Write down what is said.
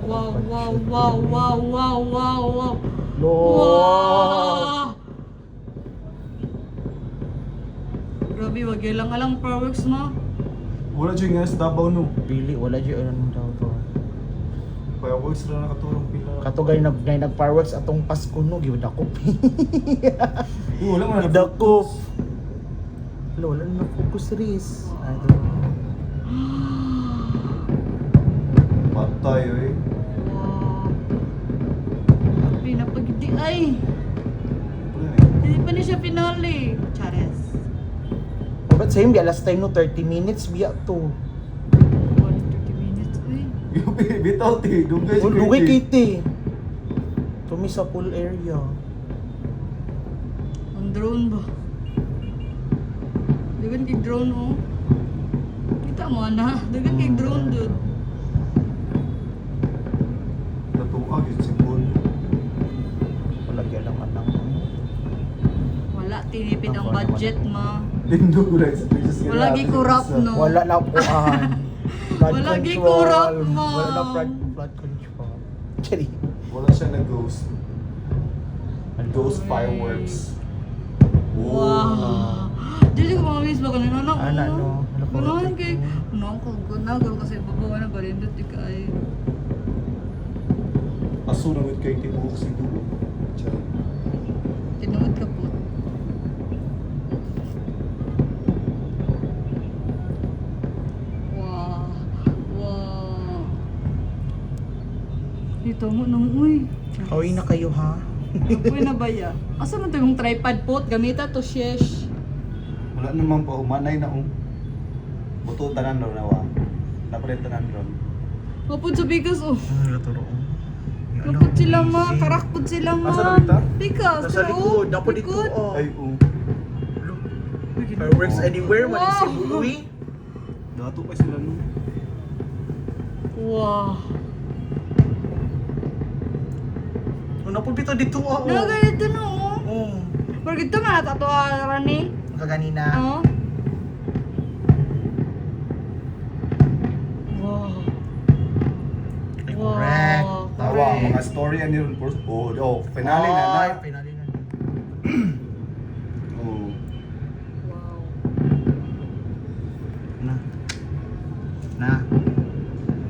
wow, wow, wow, wow, wow, wow, wow. No. Wow! Grabe, wag yan lang alang fireworks mo. Wala dyan nga sa Davao no. Pili, wala dyan ano daw to. Fireworks na nakatulong pila. Katugay nag-fireworks atong Pasko no, giwadakop. Wala man. Gidakop. Wala na focus ris. Patay eh. Wow. Pinapagdi ay. Wala eh. Hindi pa niya siya pinali. Chares. But same di last time no 30 minutes biya to. 30 minutes, uy. Yung bitaw ti, dugay si Lugay Kirby. kiti. Tumi sa pool area. Ang drone ba? Dagan kay drone oh. Kita mo na. Dagan kay drone dude. Natuwa yun si Paul. Wala gyud lang anang. Wala, tinipid ang budget ma. Lindo ko rin sa places nga Wala natin. gi kurap no. Wala na puan. Wala gi kurap, ma'am. Wala na flood control. Chari. Wala siya na ghost. Ghost fireworks. Wow. Dili ko mamiss ba kanina na. Ana, no? Kunahan kay no ko gunagal kasi babawa na balindot di kay. Aso na with kay tibuok si Dugo. Tiyan. Tinuod ka po. Wow. Wow. Dito mo nang uy. Kawin na kayo ha. Uy na ba ya? Asa man to yung tripod po? Gamita to shesh. Wala naman pa humanay na buto tanan ron nawa. Napalit tanan ron. Kapod sa bigas oh. Ano turo? Kapod sila ma, karakpod sila ma. Asa na kita? Bigas. Nasa likod, dapat dito likod. oh. Ay Fireworks anywhere, Wow. man si Buluy. dato pa sila no. Wow. Ano po bito dito oh. Nagalit na oh. Oh. Pero gito man natatawa ni. Kaganina. Oh. Wow. Correct. Tawa ang mga story ani ron. Oh, finale na na. Finale